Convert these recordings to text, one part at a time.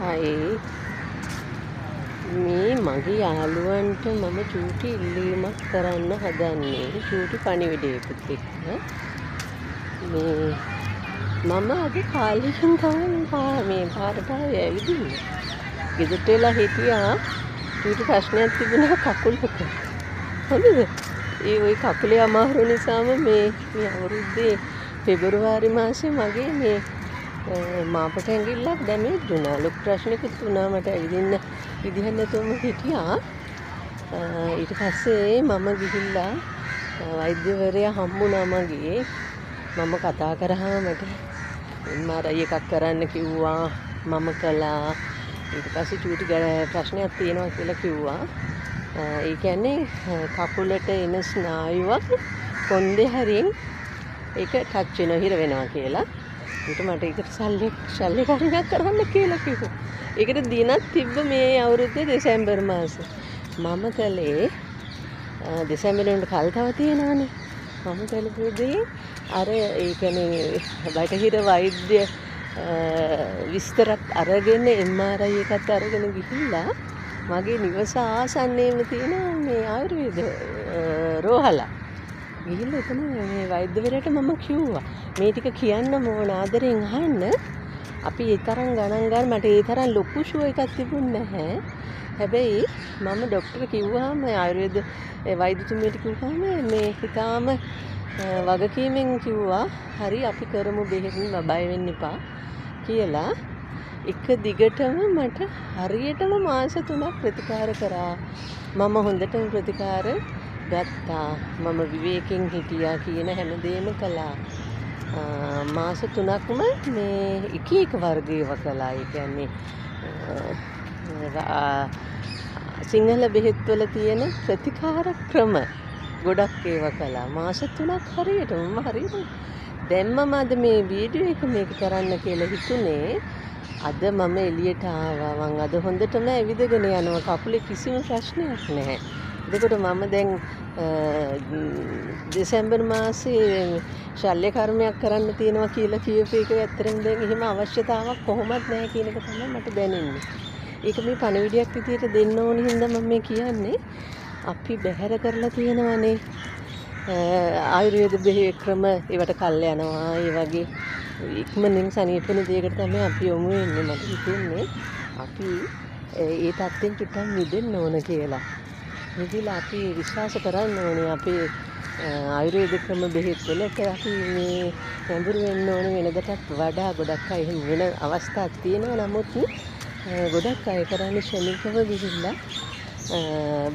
හයි මේ මගේ යාළුවන්ට මම චූටි ඉල්ලීමක් කරන්න හදන්නේ චූටි පණිවිඩයකුත් එක්ක මේ මම අද කාලෙකින් තමයි මේ පාරට ඇවිදින්නේ. ගෙදරට වෙලා හිටියා චූටි ප්‍රශ්නයක් තිබුණා කකුලක. හරිද? ඒ ওই කකුලේ අමාරු නිසාම මේ අවුරුද්දේ පෙබරවාරි මාසේ මගේ මේ මාපට ඇඟිල්ලක් ඩැමේජ් වුණා. ලොකු ප්‍රශ්නයකුත් වුණා. මට ඇවිදින්න විදිහක් නැතුවම හිටියා. ඊට පස්සේ මම ගිහිල්ලා වෛද්‍යවරයා හම්බුණා මගේ. මම කතා කරාම මට MRI එකක් කරන්න කිව්වා. මම කළා. ඊට පස්සේ චූටි ප්‍රශ්නයක් තියෙනවා කියලා කිව්වා. ඒ කියන්නේ කකුලට එන ස්නායුවක් කොන්දේ හරියෙන් ඒක ටච් වෙනවා හිර වෙනවා කියලා. ඊට මට ඒකට ශල්‍ය කර්මයක් කරන්න කියලා කිව්වා. ඒකට දිනක් තිබ්බ මේ අවුරුද්දේ දෙසැම්බර් මාසේ. මම කළේ දෙසැම්බර් වෙනකොට කල් තව තියෙනවානේ. මම කළේ අර ඒ කියන්නේ බටහිර වෛද්‍ය විස්තරත් අරගෙන MRI එකත් අරගෙන ගිහිල්ලා මගේ නිවස ආසන්නයේම තියෙන මේ ආයුර්වේද රෝහල ගිහිල්ලා එතන මේ වෛද්‍යවරයාට මම කිව්වා මේ ටික කියන්න ඕන ආදරෙන් අහන්න. අපි ඒ තරම් ගණන් ගන්න මට ඒ තරම් ලොකු ෂෝ එකක් තිබුණේ නැහැ. හැබැයි මම ડોක්ටර් කිව්වහම ආයුර්වේද වෛද්‍යතුමියට කිව්වහම මේ හිතාම වගකීමෙන් කිව්වා හරි අපි කරමු බෙහෙත් බය වෙන්න එපා කියලා. එක දිගටම මට හරියටම මාස 3ක් ප්‍රතිකාර කරා. මම හොඳටම ප්‍රතිකාර ගත්තා. මම විවේකයෙන් හිටියා කියන හැමදේම කළා. මාස 3ක්ම මේ එක වර්ගයව කළා. ඒ කියන්නේ සිංහල බෙහෙත්වල තියෙන ප්‍රතිකාර ක්‍රම ගොඩක් ඒවා කළා. මාස 3ක් හරියටම දැම්මම අද මේ වීඩියෝ එක මේක කරන්න කියලා හිතුනේ. අද මම එළියට ආවා. මං අද හොඳටම ඇවිදගෙන යනවා. කකුලේ කිසිම ප්‍රශ්නයක් නැහැ. එතකොට මම දැන් දෙසැම්බර් මාසේ ශල්‍ය කර්මයක් කරන්න තියෙනවා කියලා කියපු එක ඇත්තටම දැන් එහෙම අවශ්‍යතාවක් කොහොමත් නැහැ කියන එක තමයි මට දැනෙන්නේ. ඒක මේ පණිවිඩයක් විදියට දෙන්න ඕන හින්දා මම මේ කියන්නේ. අපි බැහැර කරලා තියෙනවානේ ආයුර්වේද බෙහෙත් ක්‍රම ඒවට කල් යනවා. ඒ වගේ ඉක්මනින් සනීපන දෙයකට තමයි අපි යොමු වෙන්නේ. මට හිතෙන්නේ අපි ඒ තත්ත්වෙන් චුට්ටක් මිදෙන්න ඕන කියලා. මිදලා අපි විශ්වාස කරන්න ඕනේ අපේ ආයුර්වේද ක්‍රම බෙහෙත් වලට අපි මේ ගැඹුරු වෙන්න ඕනේ. වෙනදටත් වඩා ගොඩක් අය එහෙම වෙන අවස්ථාවක් තියෙනවා. නමුත් ගොඩක් අය කරන්නේ ශනිකව ගිහිල්ලා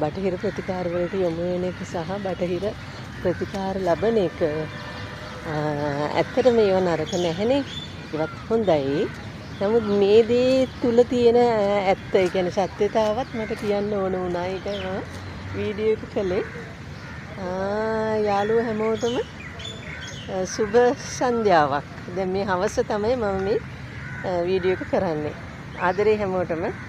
බටහිර ප්‍රතිකාර වලට යොමු වෙන එක සහ බටහිර ප්‍රතිකාර ලබන එක. ඇත්තටම ඒව නරක නැහැනේ. ඒවත් හොඳයි. නමුත් මේ දේ තුල තියෙන ඇත්ත ඒ කියන්නේ සත්‍යතාවත් මට කියන්න ඕන වුණා. ඒකයි මම වීඩියෝ එක කළේ. යාළුවෝ හැමෝටම සුබ සන්ධ්‍යාවක්. දැන් මේ හවස තමයි මම මේ වීඩියෝ එක කරන්නේ. ආදරේ හැමෝටම.